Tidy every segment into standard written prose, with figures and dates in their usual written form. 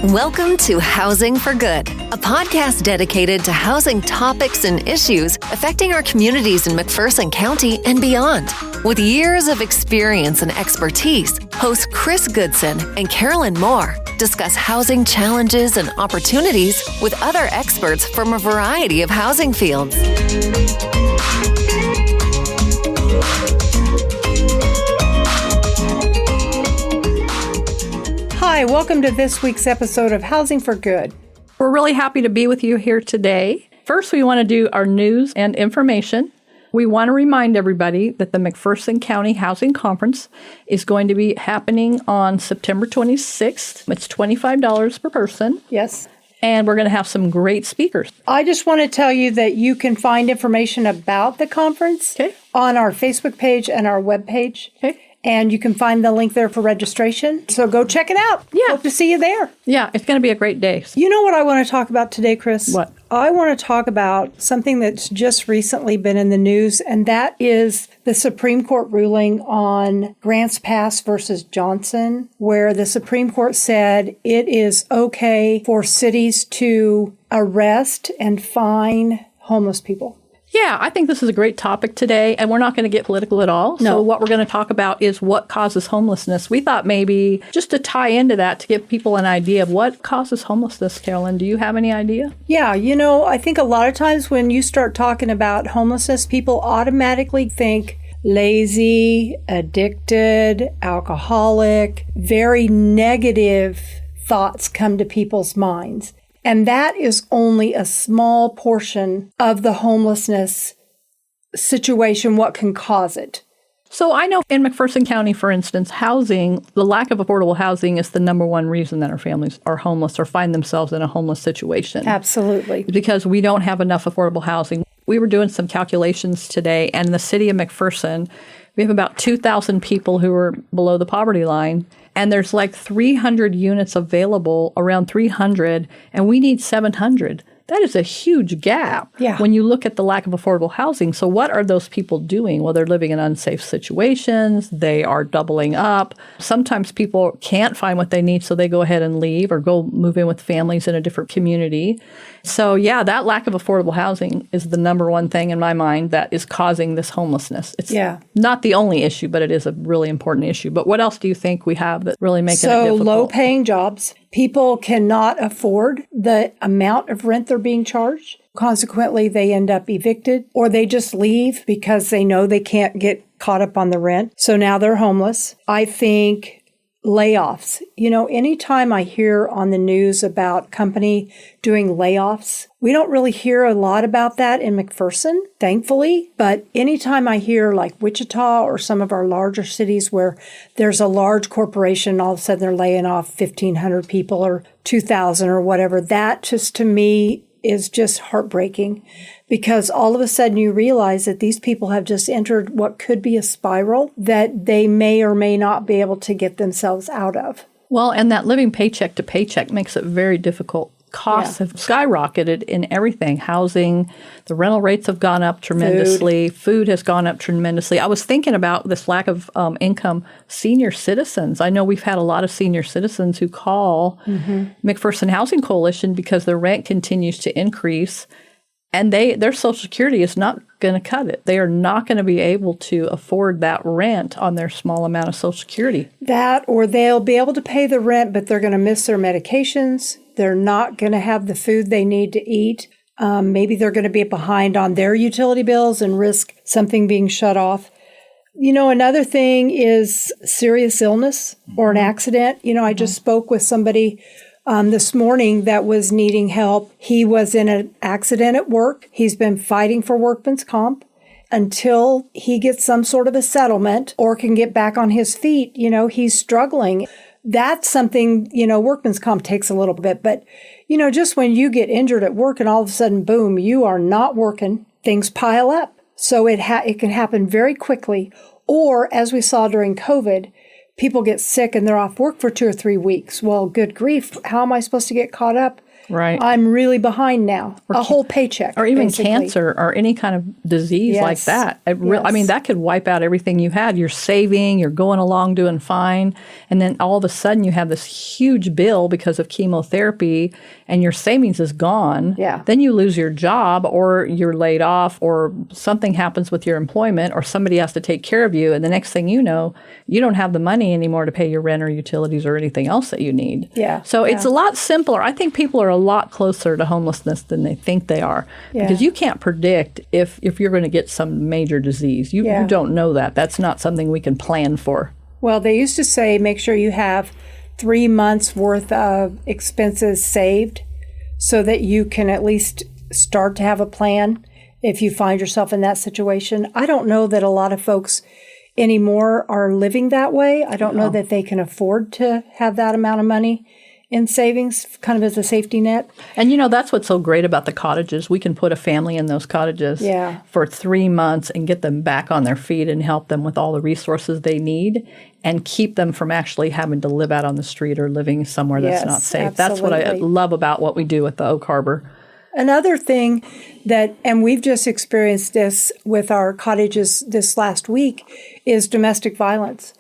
Welcome to Housing for Good, a podcast dedicated to housing topics and issues affecting our communities in McPherson County and beyond. With years of experience and expertise, hosts Chris Goodson and Karolyn Moore discuss housing challenges and opportunities with other experts from a variety of housing fields. Hi, welcome to this week's episode of Housing for Good. We're really happy to be with you here today. First, we want to do our news and information. We want to remind everybody that the McPherson County Housing Conference is going to be happening on September 26th. It's $25 per person. Yes. And we're going to have some great speakers. I just want to tell you that you can find information about the conference on our Facebook page and our webpage. Okay. And you can find the link there for registration. So go check it out. Yeah. Hope to see you there. Yeah, it's going to be a great day. You know what I want to talk about today, Chris? What? I want to talk about something that's just recently been in the news, and that is the Supreme Court ruling on Grants Pass versus Johnson, where the Supreme Court said it is okay for cities to arrest and fine homeless people. Yeah, I think this is a great topic today, and we're not going to get political at all. No. So what we're going to talk about is what causes homelessness. We thought maybe just to tie into that, to give people an idea of what causes homelessness, Karolyn. Do you have any idea? Yeah, I think a lot of times when you start talking about homelessness, people automatically think lazy, addicted, alcoholic, very negative thoughts come to people's minds. And that is only a small portion of the homelessness situation, what can cause it. So I know in McPherson County, for instance, housing, the lack of affordable housing is the number one reason that our families are homeless or find themselves in a homeless situation. Absolutely. Because we don't have enough affordable housing. We were doing some calculations today, and the city of McPherson, we have about 2,000 people who are below the poverty line. And there's like 300 units available, around 300, and we need 700. That is a huge gap when you look at the lack of affordable housing. So what are those people doing? Well, they're living in unsafe situations. They are doubling up. Sometimes people can't find what they need, so they go ahead and leave or go move in with families in a different community. So yeah, that lack of affordable housing is the number one thing in my mind that is causing this homelessness. It's not the only issue, but it is a really important issue. But what else do you think we have that really makes it difficult? So low-paying jobs. People cannot afford the amount of rent they're being charged. Consequently, they end up evicted or they just leave because they know they can't get caught up on the rent. So now they're homeless. I think layoffs. Anytime I hear on the news about company doing layoffs, we don't really hear a lot about that in McPherson, thankfully. But anytime I hear like Wichita or some of our larger cities where there's a large corporation, all of a sudden they're laying off 1,500 people or 2,000 or whatever, that just to me is just heartbreaking, because all of a sudden you realize that these people have just entered what could be a spiral that they may or may not be able to get themselves out of. Well, and that living paycheck to paycheck makes it very difficult. Costs have skyrocketed in everything. Housing, the rental rates have gone up tremendously. Food has gone up tremendously. I was thinking about this lack of income senior citizens. I know we've had a lot of senior citizens who call McPherson Housing Coalition because their rent continues to increase, and their Social Security is not going to cut it. They are not going to be able to afford that rent on their small amount of Social Security. That, or they'll be able to pay the rent, but they're going to miss their medications. They're not going to have the food they need to eat. Maybe they're going to be behind on their utility bills and risk something being shut off. Another thing is serious illness or an accident. I just spoke with somebody this morning that was needing help. He was in an accident at work. He's been fighting for workman's comp until he gets some sort of a settlement or can get back on his feet. He's struggling. That's something, workman's comp takes a little bit. But, just when you get injured at work and all of a sudden, boom, you are not working, things pile up. So it can happen very quickly. Or, as we saw during COVID, people get sick and they're off work for 2 or 3 weeks. Well, good grief, how am I supposed to get caught up Right. I'm really behind now. A whole paycheck. Or even basically. cancer or any kind of disease like that. I mean, that could wipe out everything you had. You're saving, you're going along doing fine, and then all of a sudden you have this huge bill because of chemotherapy and your savings is gone. Yeah. Then you lose your job or you're laid off or something happens with your employment or somebody has to take care of you, and the next thing you know, you don't have the money anymore to pay your rent or utilities or anything else that you need. Yeah. So it's a lot simpler. I think people are a lot closer to homelessness than they think they are because you can't predict if you're going to get some major disease. You don't know that. That's not something we can plan for. Well, they used to say make sure you have 3 months worth of expenses saved so that you can at least start to have a plan if you find yourself in that situation. I don't know that a lot of folks anymore are living that way. I don't know that they can afford to have that amount of money in savings, kind of as a safety net. And that's what's so great about the cottages. We can put a family in those cottages for 3 months and get them back on their feet and help them with all the resources they need and keep them from actually having to live out on the street or living somewhere that's not safe. Absolutely. That's what I love about what we do with the Oak Harbor. Another thing and we've just experienced this with our cottages this last week, is domestic violence.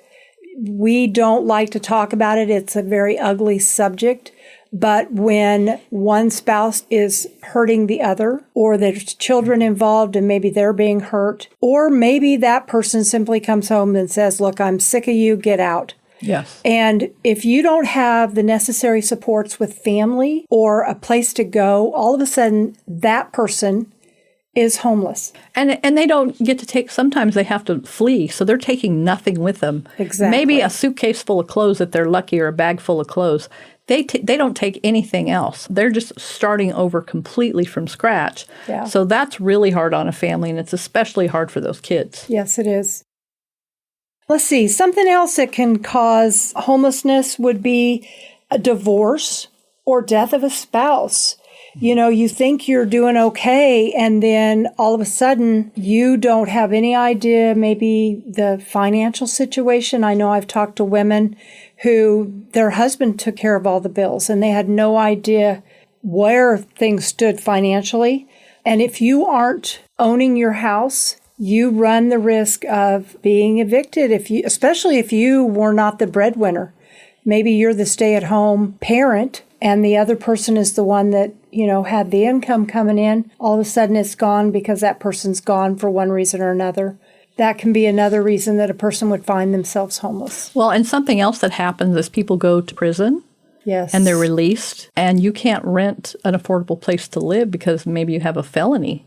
We don't like to talk about it. It's a very ugly subject. But when one spouse is hurting the other, or there's children involved and maybe they're being hurt, or maybe that person simply comes home and says, look, I'm sick of you, get out. Yes. And if you don't have the necessary supports with family or a place to go, all of a sudden that person is homeless. And they don't get to take, sometimes they have to flee, so they're taking nothing with them. Exactly. Maybe a suitcase full of clothes if they're lucky, or a bag full of clothes. They don't take anything else. They're just starting over completely from scratch. Yeah. So that's really hard on a family, and it's especially hard for those kids. Yes, it is. Let's see. Something else that can cause homelessness would be a divorce or death of a spouse. You think you're doing okay, and then all of a sudden you don't have any idea maybe the financial situation. I know I've talked to women who their husband took care of all the bills, and they had no idea where things stood financially. And if you aren't owning your house, you run the risk of being evicted, especially if you were not the breadwinner. Maybe you're the stay-at-home parent, and the other person is the one that, had the income coming in. All of a sudden it's gone because that person's gone for one reason or another. That can be another reason that a person would find themselves homeless. Well, and something else that happens is people go to prison. Yes. And they're released, and you can't rent an affordable place to live because maybe you have a felony.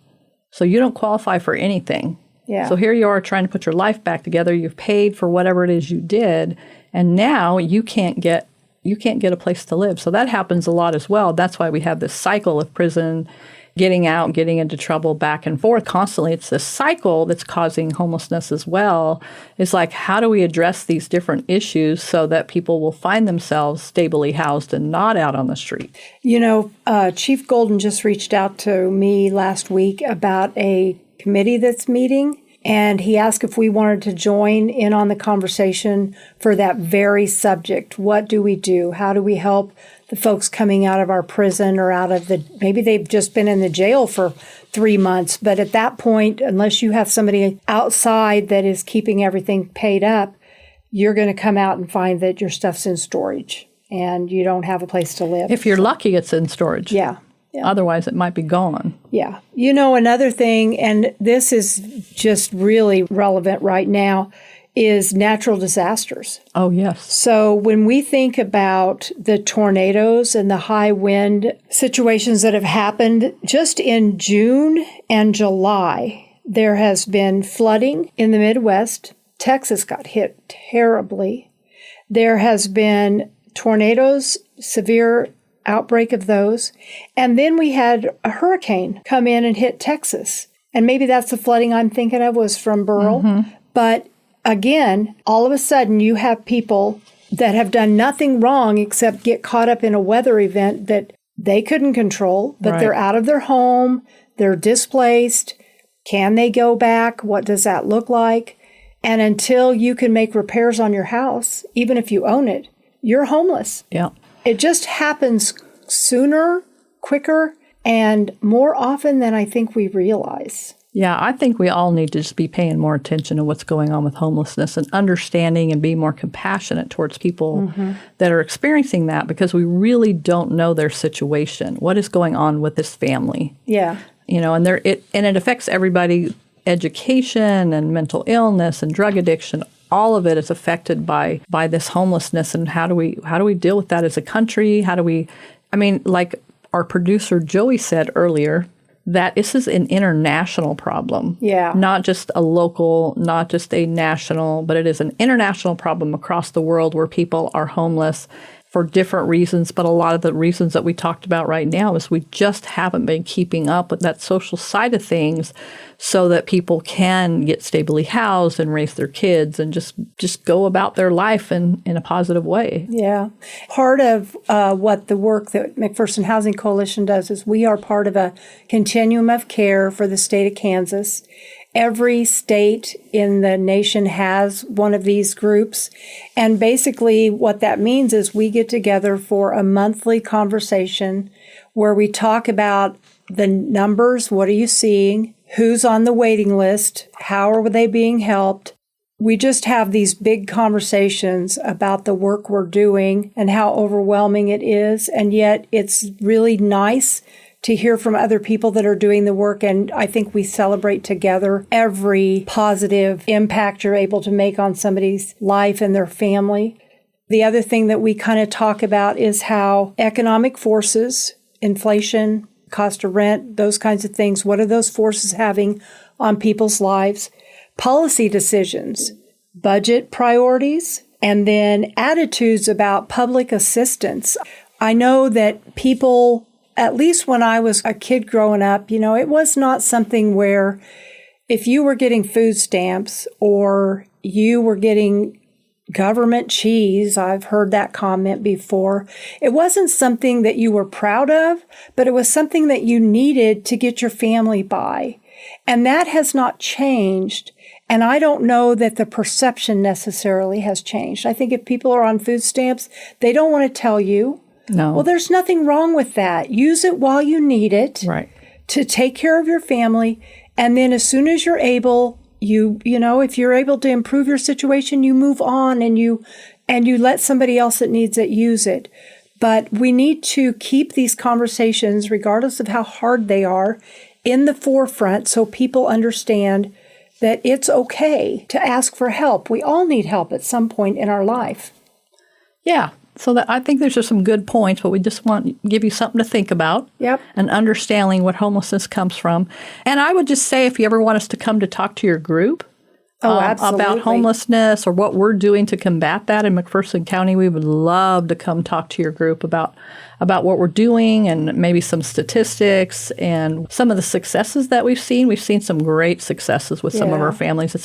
So you don't qualify for anything. Yeah. So here you are trying to put your life back together. You've paid for whatever it is you did, and now you can't get a place to live. So that happens a lot as well. That's why we have this cycle of prison, getting out, getting into trouble, back and forth constantly. It's this cycle that's causing homelessness as well. It's like, how do we address these different issues so that people will find themselves stably housed and not out on the street? Chief Golden just reached out to me last week about a committee that's meeting, and he asked if we wanted to join in on the conversation for that very subject. What do we do? How do we help the folks coming out of our prison or maybe they've just been in the jail for 3 months, but at that point, unless you have somebody outside that is keeping everything paid up, you're going to come out and find that your stuff's in storage and you don't have a place to live. If you're lucky, it's in storage. Yeah. Otherwise, it might be gone. Yeah. Another thing, and this is just really relevant right now, is natural disasters. Oh, yes. So when we think about the tornadoes and the high wind situations that have happened, just in June and July, there has been flooding in the Midwest. Texas got hit terribly. There has been tornadoes, severe outbreak of those. And then we had a hurricane come in and hit Texas. And maybe that's the flooding I'm thinking of was from Burl. Mm-hmm. But again, all of a sudden you have people that have done nothing wrong except get caught up in a weather event that they couldn't control, but they're out of their home, they're displaced. Can they go back? What does that look like? And until you can make repairs on your house, even if you own it, you're homeless. Yeah. It just happens sooner quicker and more often than I think we realize. Yeah, I think we all need to just be paying more attention to what's going on with homelessness and understanding and being more compassionate towards people that are experiencing that, because we really don't know their situation. What is going on with this family? Yeah. And it affects everybody. Education and mental illness and drug addiction, all of it is affected by this homelessness. And how do we deal with that as a country? Like our producer Joey said earlier, that this is an international problem. Yeah. Not just a local, not just a national, but it is an international problem across the world where people are homeless for different reasons. But a lot of the reasons that we talked about right now is we just haven't been keeping up with that social side of things so that people can get stably housed and raise their kids and just go about their life in a positive way. Yeah. Part of what the work that McPherson Housing Coalition does is we are part of a continuum of care for the state of Kansas. Every state in the nation has one of these groups. And basically what that means is we get together for a monthly conversation where we talk about the numbers. What are you seeing? Who's on the waiting list? How are they being helped? We just have these big conversations about the work we're doing and how overwhelming it is. And yet it's really nice to hear from other people that are doing the work. And I think we celebrate together every positive impact you're able to make on somebody's life and their family. The other thing that we kind of talk about is how economic forces, inflation, cost of rent, those kinds of things, what are those forces having on people's lives? Policy decisions, budget priorities, and then attitudes about public assistance. I know that people, at least when I was a kid growing up, it was not something where if you were getting food stamps or you were getting government cheese, I've heard that comment before, it wasn't something that you were proud of, but it was something that you needed to get your family by. And that has not changed. And I don't know that the perception necessarily has changed. I think if people are on food stamps, they don't want to tell you. No. Well, there's nothing wrong with that. Use it while you need it. Right. To take care of your family. And then as soon as you're able, if you're able to improve your situation, you move on and you let somebody else that needs it use it. But we need to keep these conversations, regardless of how hard they are, in the forefront so people understand that it's okay to ask for help. We all need help at some point in our life. Yeah. So I think there's just some good points, but we just want to give you something to think about. Yep. And understanding what homelessness comes from. And I would just say, if you ever want us to come to talk to your group about homelessness or what we're doing to combat that in McPherson County, we would love to come talk to your group about what we're doing and maybe some statistics and some of the successes that we've seen. We've seen some great successes with some of our families.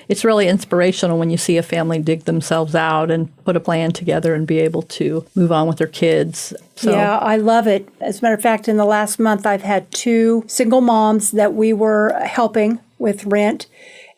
It's really inspirational when you see a family dig themselves out and put a plan together and be able to move on with their kids. So. Yeah, I love it. As a matter of fact, in the last month, I've had 2 single moms that we were helping with rent.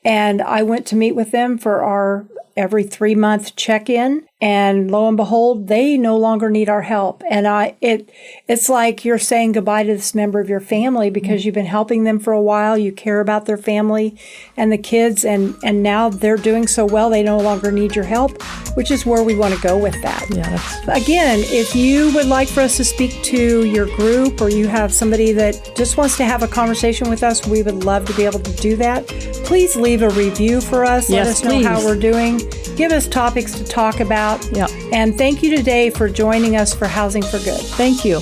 And I went to meet with them for our every 3-month check-in. And lo and behold, they no longer need our help. And it's like you're saying goodbye to this member of your family because you've been helping them for a while. You care about their family and the kids. And now they're doing so well, they no longer need your help, which is where we want to go with that. Yeah. Again, if you would like for us to speak to your group or you have somebody that just wants to have a conversation with us, we would love to be able to do that. Please leave a review for us. Yes, let us know please. how we're doing. Give us topics to talk about. Yeah. And thank you today for joining us for Housing for Good. Thank you.